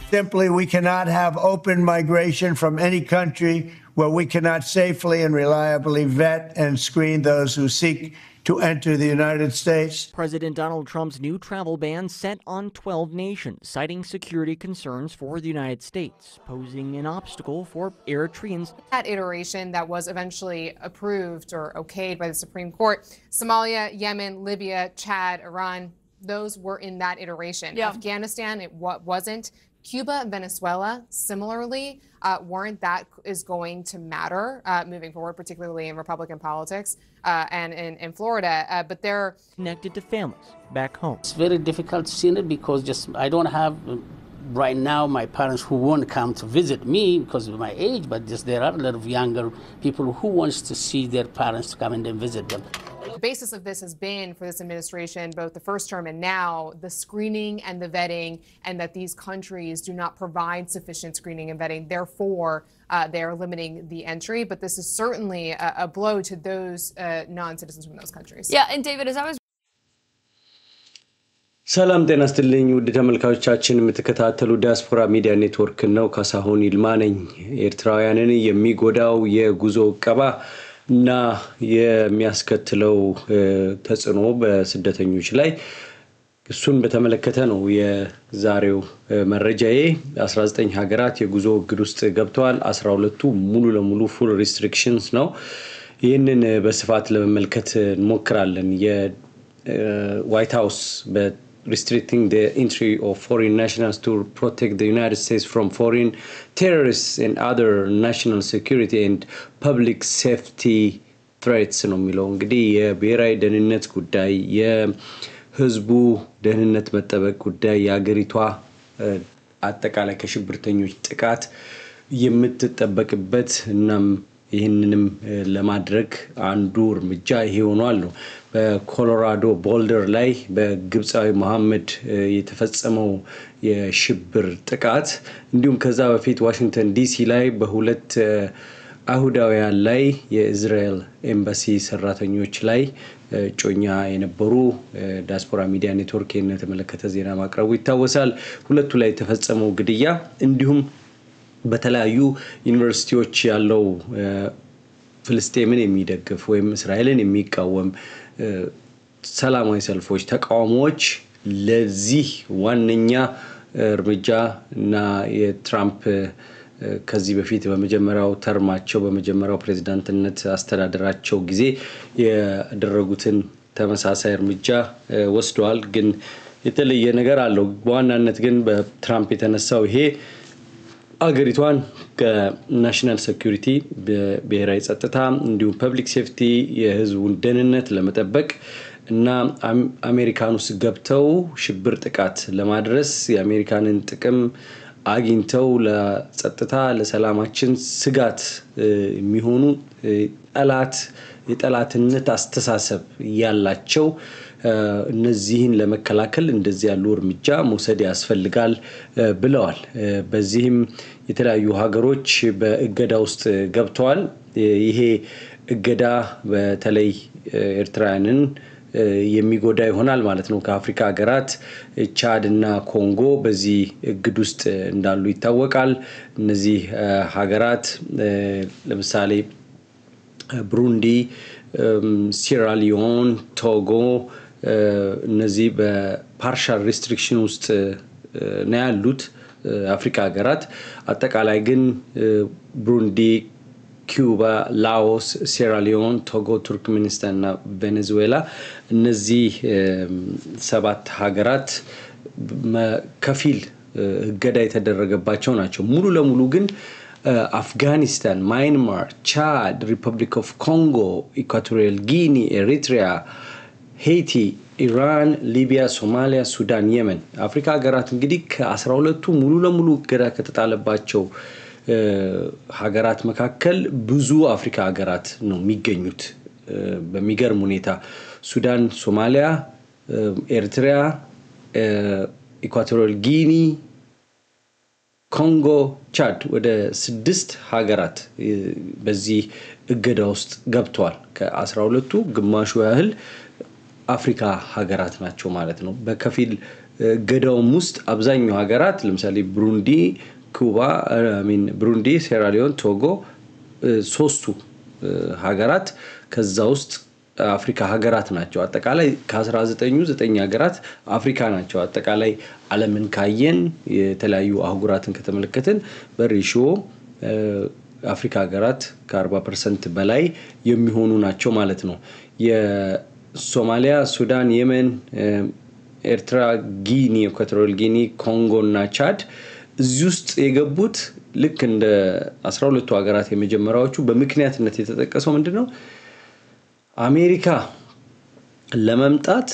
Simply, we cannot have open migration from any country where we cannot safely and reliably vet and screen those who seek to enter the United States. President Donald Trump's new travel ban set on 12 nations, citing security concerns for the United States, posing an obstacle for Eritreans. That iteration that was eventually approved or okayed by the Supreme Court, Somalia, Yemen, Libya, Chad, Iran, those were in that iteration. Yeah. Afghanistan, it wasn't. Cuba and Venezuela, similarly, weren't. That is going to matter moving forward, particularly in Republican politics and in Florida. But they're connected to families back home. It's very difficult to see it because just I don't have right now my parents who won't come to visit me because of my age, but just there are a lot of younger people who wants to see their parents come and then visit them. The basis of this has been for this administration, both the first term and now, the screening and the vetting, and that these countries do not provide sufficient screening and vetting. Therefore, they are limiting the entry. But this is certainly a blow to those non-citizens from those countries. Yeah, and David, as I was ሰላም ጤና ይስጥልኝ ውድ ተመልካቾቻችን የምትከታተሉ ዲያስፖራ ሚዲያ ኔትወርክ ነው ካሳሁን ይልማ ነኝ ኤርትራውያንን የሚጎዳው የጉዞ ቀባ እና የሚያስከትለው ተጽዕኖ በስደተኞች ላይ እሱን በተመለከተ ነው የዛሬው መረጃዬ 19 ሀገራት የጉዞ እግድ ውስጥ ገብተዋል 12ቱ ሙሉ ለሙሉ ፉል ሪስትሪክሽንስ ነው ይህንን በስፋት ለመመልከት እንሞክራለን የዋይት ሃውስ restricting the entry of foreign nationals to protect the United States from foreign terrorists and other national security and public safety threats ነው የሚለው እንግዲህ የብሔራዊ ደህንነት ጉዳይ የህዝቡ ደህንነት መጠበቅ ጉዳይ የአገሪቷ አጠቃላይ ከሽብርተኞች ጥቃት የምትጠበቅበት እናም ይህንንም ለማድረግ አንዱ እርምጃ ይሄ ሆኗል ነው በኮሎራዶ ቦልደር ላይ በግብጻዊ መሐመድ የተፈጸመው የሽብር ጥቃት እንዲሁም ከዛ በፊት ዋሽንግተን ዲሲ ላይ በሁለት አይሁዳውያን ላይ የእስራኤል ኤምባሲ ሰራተኞች ላይ ጮኛ የነበሩ ዲያስፖራ ሚዲያ ኔትወርክ የተመለከተ ዜና ማቅረቡ ይታወሳል ሁለቱ ላይ የተፈጸመው ግድያ እንዲሁም በተለያዩ ዩኒቨርሲቲዎች ያለው ፍልስጤምን የሚደግፍ ወይም እስራኤልን የሚቃወም ሰላማዊ ሰልፎች ተቃውሞዎች ለዚህ ዋነኛ እርምጃ እና የትራምፕ ከዚህ በፊት በመጀመሪያው ተርማቸው በመጀመሪያው ፕሬዝዳንትነት አስተዳደራቸው ጊዜ ያደረጉትን ተመሳሳይ እርምጃ ወስደዋል ግን የተለየ ነገር አለው በዋናነት ግን በትራምፕ የተነሳው ይሄ አገሪቷን ከናሽናል ሴኩሪቲ ብሔራዊ ጸጥታ እንዲሁም ፐብሊክ ሴፍቲ የህዝቡን ደህንነት ለመጠበቅ እና አሜሪካኖስ ገብተው ሽብር ጥቃት ለማድረስ የአሜሪካንን ጥቅም አግኝተው ለጸጥታ ለሰላማችን ስጋት የሚሆኑ የጠላትነት አስተሳሰብ ያላቸው እነዚህን ለመከላከል እንደዚህ ያሉ እርምጃ መውሰድ ያስፈልጋል ብለዋል በዚህም የተለያዩ ሀገሮች በእገዳ ውስጥ ገብተዋል ይሄ እገዳ በተለይ ኤርትራውያንን የሚጎዳ ይሆናል ማለት ነው ከአፍሪካ ሀገራት ቻድ እና ኮንጎ በዚህ እግድ ውስጥ እንዳሉ ይታወቃል እነዚህ ሀገራት ለምሳሌ ብሩንዲ ሲራሊዮን ቶጎ እነዚህ በፓርሻል ሪስትሪክሽን ውስጥ ነው ያሉት አፍሪካ ሀገራት አጠቃላይ ግን ብሩንዲ ኩባ ላኦስ ሲራሊዮን ቶጎ ቱርክሜኒስታን እና ቬኔዙዌላ እነዚህ ሰባት ሀገራት ከፊል እገዳ የተደረገባቸው ናቸው ሙሉ ለሙሉ ግን Afghanistan, Myanmar, Chad, Republic of Congo, Equatorial Guinea, Eritrea, Haiti, Iran, Libya, Somalia, Sudan, Yemen. አፍሪካ ሀገራት እንግዲህ ከ12ቱ ሙሉ ለሙሉ እገዳ ከተጣለባቸው ሀገራት መካከል ብዙ አፍሪካ ሀገራት ነው የሚገኙት በሚገርም ሁኔታ ሱዳን፣ ሶማሊያ፣ ኤርትራ፣ ኢኳቶሪያል ጊኒ ኮንጎ ቻድ ወደ 6 ሀገራት በዚህ እገዳ ውስጥ ገብተዋል ከ12ቱ ግማሹ ያህል አፍሪካ ሀገራት ናቸው ማለት ነው በከፊል ገዳውም ውስጥ አብዛኛው ሀገራት ለምሳሌ ብሩንዲ ኩባ ብሩንዲ ሴራሊዮን ቶጎ ሶስቱ ሀገራት ከዛ ውስጥ አፍሪካ ሀገራት ናቸው አጠቃላይ ከ19ኙ 9 ሀገራት አፍሪካ ናቸው አጠቃላይ ዓለምን ካየን የተለያዩ አህጉራትን ከተመለከትን በሬሽዮ አፍሪካ ሀገራት ከ40% በላይ የሚሆኑ ናቸው ማለት ነው የሶማሊያ ሱዳን የመን ኤርትራ ጊኒ ኢኳቶሪያል ጊኒ ኮንጎ እና ቻድ እዚህ ውስጥ የገቡት ልክ እንደ 12ቱ ሀገራት የመጀመሪያዎቹ በምክንያትነት የተጠቀሰው ምንድነው አሜሪካ ለመምጣት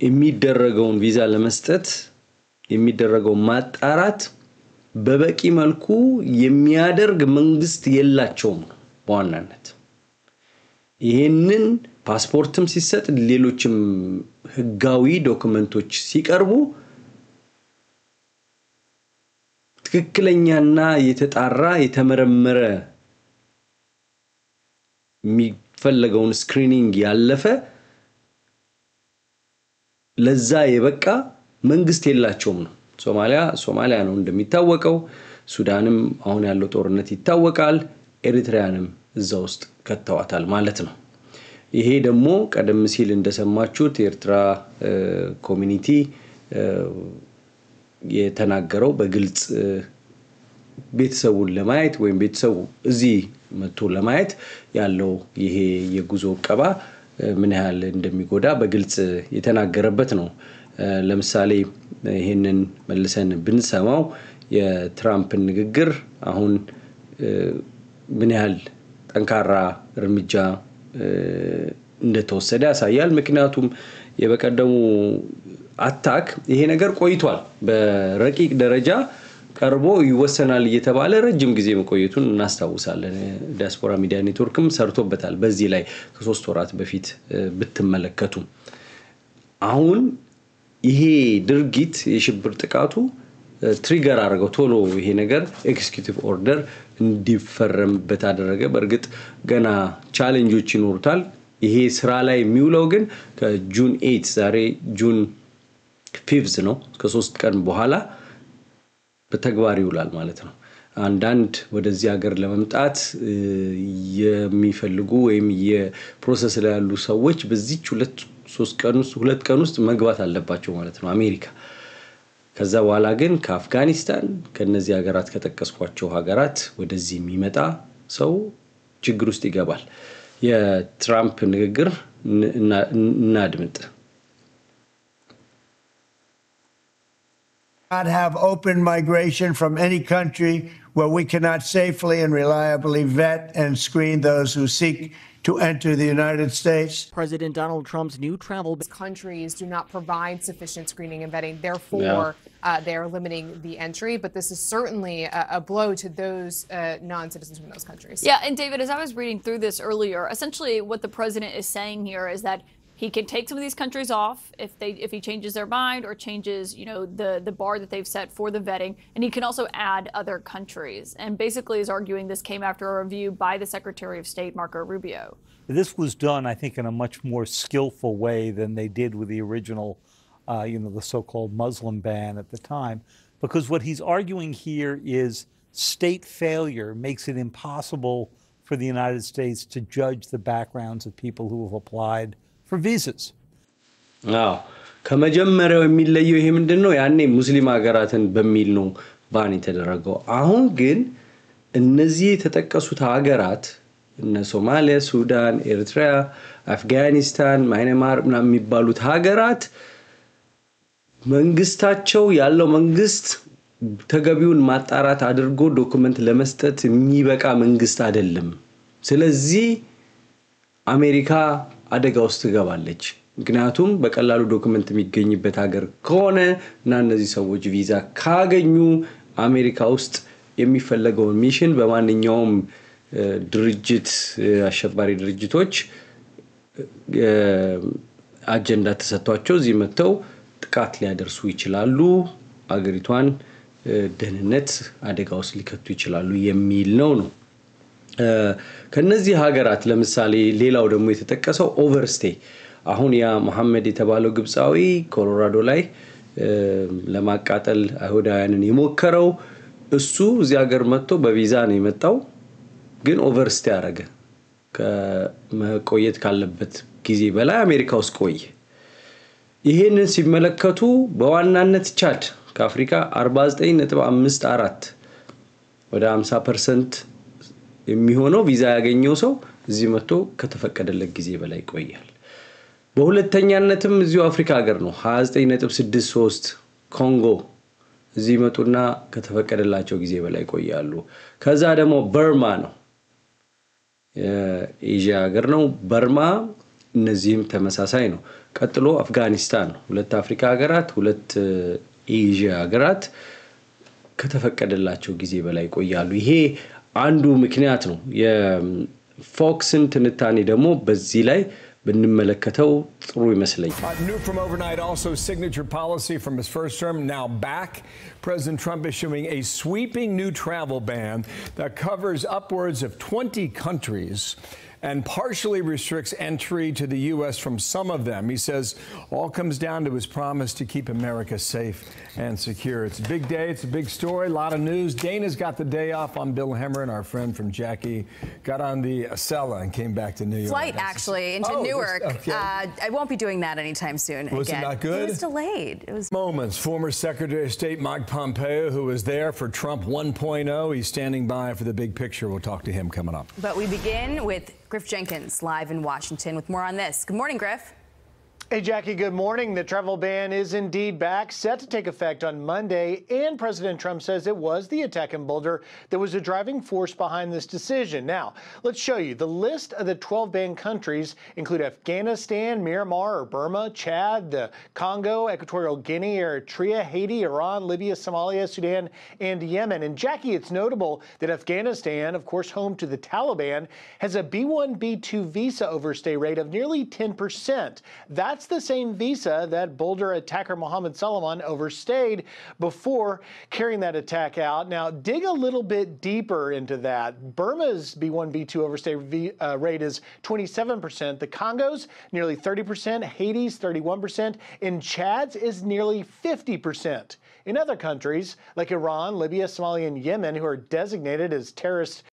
የሚደረገውን ቪዛ ለመስጠት የሚደረገው ማጣራት በበቂ መልኩ የሚያደርግ መንግስት የላቸውም በዋናነት ይሄንን ፓስፖርትም ሲሰጥ ሌሎችም ህጋዊ ዶክመንቶች ሲቀርቡ ትክክለኛና የተጣራ የተመረመረ የሚፈልገውን ስክሪኒንግ ያለፈ ለዛ የበቃ መንግስት የላቸውም ነው ሶማሊያ ነው እንደሚታወቀው ሱዳንም አሁን ያለው ጦርነት ይታወቃል ኤሪትሪያንም እዛ ውስጥ ከተዋታል ማለት ነው ይሄ ደግሞ ቀደም ሲል እንደሰማችሁት ኤርትራ ኮሚኒቲ የተናገረው በግልጽ ቤተሰቡን ለማየት ወይም ቤተሰቡ እዚህ መጥቶ ለማየት ያለው ይሄ የጉዞ ቀባ ምን ያህል እንደሚጎዳ በግልጽ የተናገረበት ነው ለምሳሌ ይሄንን መልሰን ብንሰማው የትራምፕ ንግግር አሁን ምን ያህል ጠንካራ እርምጃ እንደተወሰደ ያሳያል ምክንያቱም የበቀደሙ አታክ ይሄ ነገር ቆይቷል በረቂቅ ደረጃ ቀርቦ ይወሰናል እየተባለ ረጅም ጊዜ መቆየቱን እናስታውሳለን ዲያስፖራ ሚዲያ ኔትወርክም ሰርቶበታል በዚህ ላይ ከ3 ወራት በፊት ብትመለከቱ አሁን ይሄ ድርጊት የሽብር ጥቃቱ ትሪገር አድርገው ቶሎ ይሄ ነገር ኤክስኪዩቲቭ ኦርደር እንዲፈረምበት አደረገ በርግጥ ገና ቻሌንጆች ይኖርታል ይሄ ስራ ላይ የሚውለው ግን ከጁን 8 ዛሬ ጁን 5 ነው ከ3 ቀን በኋላ በተግባር ይውላል ማለት ነው አንዳንድ ወደዚህ ሀገር ለመምጣት የሚፈልጉ ወይም የፕሮሰስ ላይ ያሉ ሰዎች በዚህ 2 ቀን ውስጥ መግባት አለባቸው ማለት ነው አሜሪካ ከዛ በኋላ ግን ከአፍጋኒስታን ከነዚህ ሀገራት ከተጠቀስኳቸው ሀገራት ወደዚህ የሚመጣ ሰው ችግር ውስጥ ይገባል የትራምፕ ንግግር እናድምጥ Not have open migration from any country where we cannot safely and reliably vet and screen those who seek to enter the United States. President Donald Trump's new travel ban. Countries do not provide sufficient screening and vetting. Therefore, they are limiting the entry. But this is certainly a blow to those non-citizens from those countries. Yeah, and David, as I was reading through this earlier, essentially what the president is saying here is that he can take some of these countries off if he changes their mind or changes, the bar that they've set for the vetting, and he can also add other countries. And basically is arguing this came after a review by the Secretary of State, Marco Rubio. This was done, I think, in a much more skillful way than they did with the original, the so-called Muslim ban at the time, because what he's arguing here is state failure makes it impossible for the United States to judge the backgrounds of people who have applied for visas. ከመጀመሪያው የሚለየው ይሄ ምንድነው ያኔ ሙስሊም ሀገራትን በሚል ነው ባን የተደረገው አሁን ግን እነዚህ የተጠቀሱት ሀገራት እነ ሶማሊያ ሱዳን ኤርትራ አፍጋኒስታን ማይናማር ምናምን የሚባሉት ሀገራት መንግስታቸው ያለው መንግስት ተገቢውን ማጣራት አድርጎ ዶክመንት ለመስጠት የሚበቃ መንግስት አይደለም ስለዚህ አሜሪካ አደጋ ውስጥ ትገባለች ምክንያቱም በቀላሉ ዶክመንት የሚገኝበት ሀገር ከሆነ እና እነዚህ ሰዎች ቪዛ ካገኙ አሜሪካ ውስጥ የሚፈልገው ሚሽን በማንኛውም ድርጅት አሸባሪ ድርጅቶች አጀንዳ ተሰጥቷቸው እዚህ መተው ጥቃት ሊያደርሱ ይችላሉ አገሪቷን ደህንነት አደጋ ውስጥ ሊከቱ ይችላሉ የሚል ነው ከነዚህ ሀገራት ለምሳሌ ሌላው ደግሞ የተጠቀሰው ኦቨርስቴይ አሁን ያ መሐመድ የተባለው ግብጻዊ ኮሎራዶ ላይ ለማቃጠል አይሁዳውያንን የሞከረው እሱ እዚህ ሀገር መጥቶ በቪዛ ነው የመጣው ግን ኦቨርስቴ ያረገ ከመቆየት ካለበት ጊዜ በላይ አሜሪካ ውስጥ ቆየ ይሄንን ሲመለከቱ በዋናነት ቻድ ከአፍሪካ 49.54 ወደ 50% የሚሆነው ቪዛ ያገኘው ሰው እዚህ መጥቶ ከተፈቀደለት ጊዜ በላይ ቆያል በሁለተኛነትም እዚሁ አፍሪካ ሀገር ነው 29.63 ኮንጎ እዚህ መጡና ከተፈቀደላቸው ጊዜ በላይ ቆያሉ ከዛ ደግሞ በርማ ነው ኤዥያ ሀገር ነው በርማ እነዚህም ተመሳሳይ ነው ቀጥሎ አፍጋኒስታን ነው ሁለት አፍሪካ ሀገራት ሁለት ኤዥያ ሀገራት ከተፈቀደላቸው ጊዜ በላይ ቆያሉ ይሄ አንዱ ምክንያት ነው የፎክስን ትንታኔ ደግሞ በዚህ ላይ ብንመለከተው ጥሩ ይመስለኛል New from overnight also signature policy from his first term now back President Trump issuing a sweeping new travel ban that covers upwards of 20 countries and partially restricts entry to the U.S. from some of them. He says all comes down to his promise to keep America safe and secure. It's a big day. It's a big story. A lot of news. Dana's got the day off. I'm Bill Hemmer, and our friend from Jackie got on the Acela and came back to New York. Flight, actually, into Newark. Okay. I won't be doing that anytime soon. Was it not good? It was delayed. It was moments. Former Secretary of State Mike Pompeo, who was there for Trump 1.0, he's standing by for the big picture. We'll talk to him coming up. But we begin with Griff Jenkins live in Washington with more on this. Good morning, Griff. Hey, Jackie, good morning. The travel ban is indeed back, set to take effect on Monday, and President Trump says it was the attack in Boulder that was a driving force behind this decision. Now, let's show you. The list of the 12 banned countries include Afghanistan, Myanmar or Burma, Chad, the Congo, Equatorial Guinea, Eritrea, Haiti, Iran, Libya, Somalia, Sudan, and Yemen. And Jackie, it's notable that Afghanistan, of course home to the Taliban, has a B1, B2 visa overstay rate of nearly 10%. That's the same visa that Boulder attacker Mohammed Salman overstayed before carrying that attack out. Now, dig a little bit deeper into that. Burma's B1, B2 overstay rate is 27%. The Congo's nearly 30%. Haiti's 31%. And Chad's is nearly 50%. In other countries like Iran, Libya, Somalia, and Yemen, who are designated as terrorist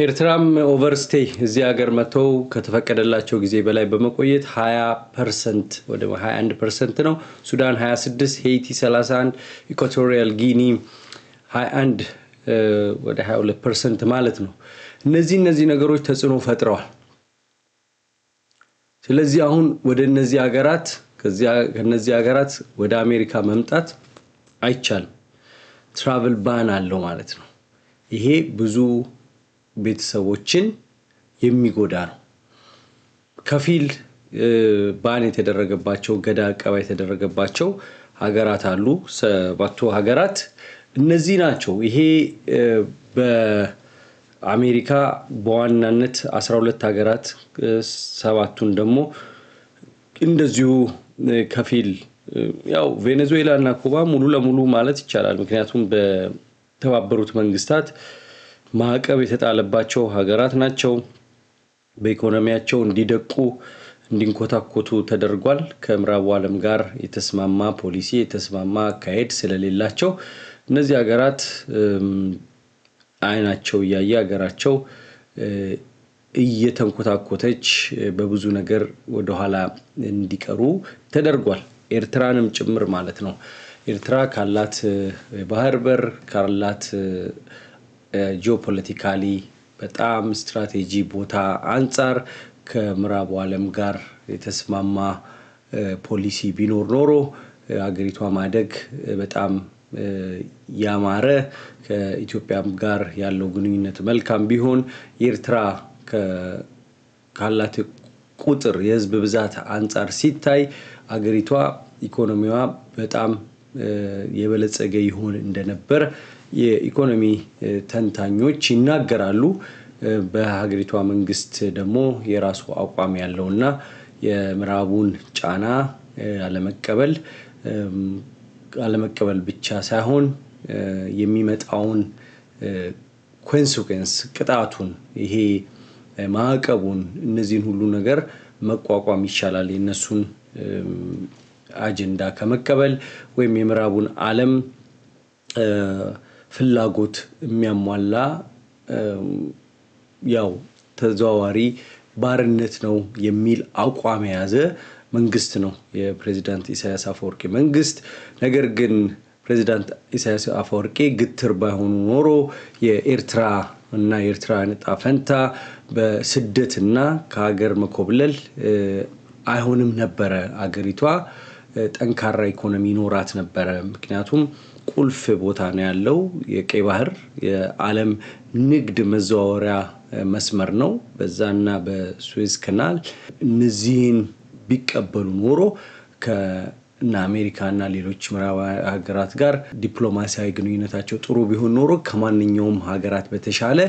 ኤርትራም ኦቨርስቴይ እዚህ ሀገር መተው ከተፈቀደላቸው ጊዜ በላይ በመቆየት 20% ወደ 21% ነው ሱዳን 26 ሄይቲ 31 ኢኳቶሪያል ጊኒ 21 ወደ 22% ማለት ነው እነዚህ ነገሮች ተጽዕኖ ፈጥረዋል ስለዚህ አሁን ወደ እነዚህ ሀገራት ከነዚህ ሀገራት ወደ አሜሪካ መምጣት አይቻልም ትራቨል ባን አለው ማለት ነው ይሄ ብዙ ቤተሰቦችን የሚጎዳ ነው ከፊል ባን የተደረገባቸው ገዳ አቀባ የተደረገባቸው ሀገራት አሉ ሰባቱ ሀገራት እነዚህ ናቸው ይሄ በአሜሪካ በዋናነት 12 ሀገራት ሰባቱን ደግሞ እንደዚሁ ከፊል ያው ቬኔዙዌላ እና ኩባ ሙሉ ለሙሉ ማለት ይቻላል ምክንያቱም በተባበሩት መንግስታት ማዕቀብ የተጣለባቸው ሀገራት ናቸው በኢኮኖሚያቸው እንዲደቁ እንዲንኮታኮቱ ተደርጓል ከምዕራቡ ዓለም ጋር የተስማማ ፖሊሲ የተስማማ አካሄድ ስለሌላቸው እነዚህ ሀገራት አይናቸው ያያ ሀገራቸው እየተንኮታኮተች በብዙ ነገር ወደ ኋላ እንዲቀሩ ተደርጓል ኤርትራንም ጭምር ማለት ነው ኤርትራ ካላት ባህር በር ካላት ጂኦፖለቲካሊ በጣም ስትራቴጂ ቦታ አንፃር ከምዕራቡ ዓለም ጋር የተስማማ ፖሊሲ ቢኖር ኖሮ አገሪቷ ማደግ በጣም ያማረ ከኢትዮጵያም ጋር ያለው ግንኙነት መልካም ቢሆን ኤርትራ ካላት ቁጥር የህዝብ ብዛት አንፃር ሲታይ አገሪቷ ኢኮኖሚዋ በጣም የበለጸገ ይሆን እንደነበር የኢኮኖሚ ተንታኞች ይናገራሉ በሀገሪቷ መንግስት ደግሞ የራሱ አቋም ያለውና የምዕራቡን ጫና አለመቀበል ብቻ ሳይሆን የሚመጣውን ኮንሲኩዌንስ ቅጣቱን ይሄ ማዕቀቡን እነዚህን ሁሉ ነገር መቋቋም ይቻላል የነሱን አጀንዳ ከመቀበል ወይም የምዕራቡን ዓለም ፍላጎት የሚያሟላ ያው ተዘዋዋሪ ባርነት ነው የሚል አቋም የያዘ መንግስት ነው የፕሬዝዳንት ኢሳያስ አፈወርቂ መንግስት። ነገር ግን ፕሬዝዳንት ኢሳያስ አፈወርቂ ግትር ባይሆኑ ኖሮ የኤርትራ እና የኤርትራ ዕጣ ፈንታ በስደትና ከሀገር መኮብለል አይሆንም ነበር። አገሪቷ ጠንካራ ኢኮኖሚ ኖራት ነበር። ምክንያቱም ቁልፍ ቦታ ነው ያለው የቀይ ባህር የዓለም ንግድ መዘዋወሪያ መስመር ነው። በዛና በሱዌዝ ካናል እነዚህን ቢቀበሉ ኖሮ ከና አሜሪካና ሌሎች ምዕራብ ሀገራት ጋር ዲፕሎማሲያዊ ግንኙነታቸው ጥሩ ቢሆን ኖሮ ከማንኛውም ሀገራት በተሻለ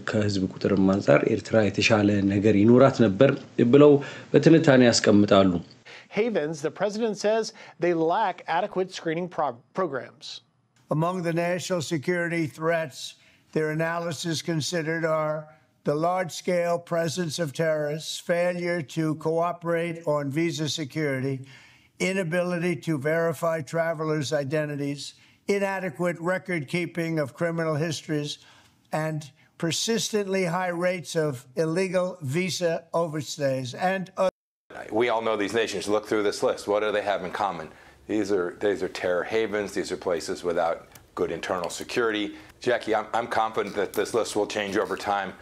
ከህዝብ ቁጥርም አንፃር ኤርትራ የተሻለ ነገር ይኖራት ነበር ብለው በትንታኔ ያስቀምጣሉ። Havens, the president says they lack adequate screening programs. Among the national security threats their analysis considered are the large-scale presence of terrorists, failure to cooperate on visa security, inability to verify travelers' identities, inadequate record-keeping of criminal histories, and persistently high rates of illegal visa overstays and We all know these nations. Look through this list. What do they have in common? These are terror havens. These are places without good internal security. Jackie, I'm confident that this list will change over time.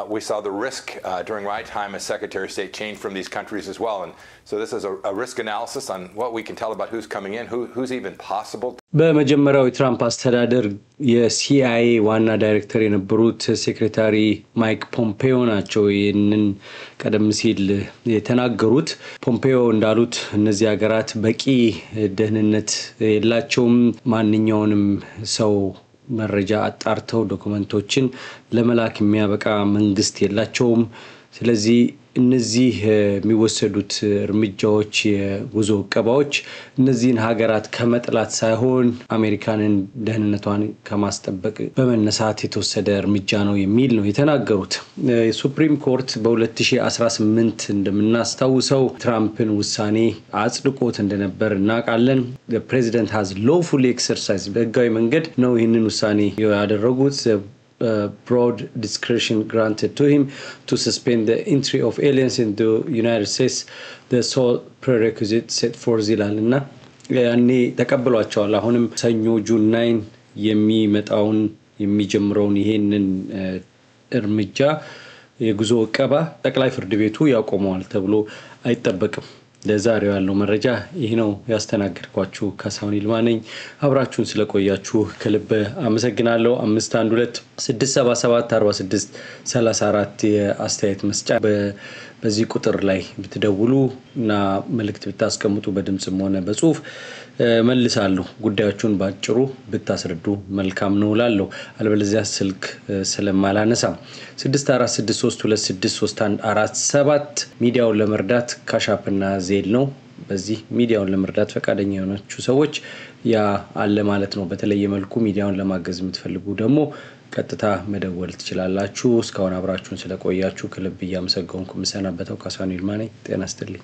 We saw the risk during my time as Secretary of State change from these countries as well. And so this is a risk analysis on what we can tell about who's coming in, who's even possible. በመጀመሪያው የትራምፕ አስተዳደር የሲአይኤ ዋና ዳይሬክተር የነበሩት ሴክሬታሪ ማይክ ፖምፔዮ ናቸው ይህንን ቀደም ሲል የተናገሩት። ፖምፔዮ እንዳሉት እነዚህ ሀገራት በቂ ደህንነት የላቸውም። ማንኛውንም ሰው መረጃ አጣርተው ዶክመንቶችን ለመላክ የሚያበቃ መንግስት የላቸውም። ስለዚህ እነዚህ የሚወሰዱት እርምጃዎች የጉዞ ዕቀባዎች እነዚህን ሀገራት ከመጥላት ሳይሆን አሜሪካንን ደህንነቷን ከማስጠበቅ በመነሳት የተወሰደ እርምጃ ነው የሚል ነው የተናገሩት። የሱፕሪም ኮርት በ2018 እንደምናስታውሰው ትራምፕን ውሳኔ አጽድቆት እንደነበር እናውቃለን። the president has lawfully exercised በህጋዊ መንገድ ነው ይህንን ውሳኔ ያደረጉት። broad discretion granted to him to suspend the entry of aliens into the United States, the sole prerequisite set forth ይላልና ያኔ ተቀበሏቸዋል። አሁንም ሰኞ ጁን 9 የሚጀምረውን ይሄንን እርምጃ የጉዞ ዕቀባ ጠቅላይ ፍርድ ቤቱ ያቆመዋል ተብሎ አይጠበቅም። ለዛሬው ያለው መረጃ ይሄ ነው። ያስተናገድኳችሁ ካሳሁን ይልማ ነኝ። አብራችሁን ስለቆያችሁ ከልብ አመሰግናለሁ። 512 677 46 34 የአስተያየት መስጫ በዚህ ቁጥር ላይ ብትደውሉ እና መልእክት ብታስቀምጡ በድምጽም ሆነ በጽሁፍ መልሳለሁ። ጉዳዮቹን ባጭሩ ብታስረዱ መልካም ነው ላለው አለበለዚያ ስልክ ስለማላነሳ 6463263147 ሚዲያውን ለመርዳት ካሻፕና ዜል ነው። በዚህ ሚዲያውን ለመርዳት ፈቃደኛ የሆናችሁ ሰዎች ያ አለ ማለት ነው። በተለየ መልኩ ሚዲያውን ለማገዝ የምትፈልጉ ደግሞ ቀጥታ መደወል ትችላላችሁ። እስካሁን አብራችሁን ስለቆያችሁ ከልብ እያመሰገንኩ ምሰናበተው ካሳሁን ይልማ ነኝ። ጤና ይስጥልኝ።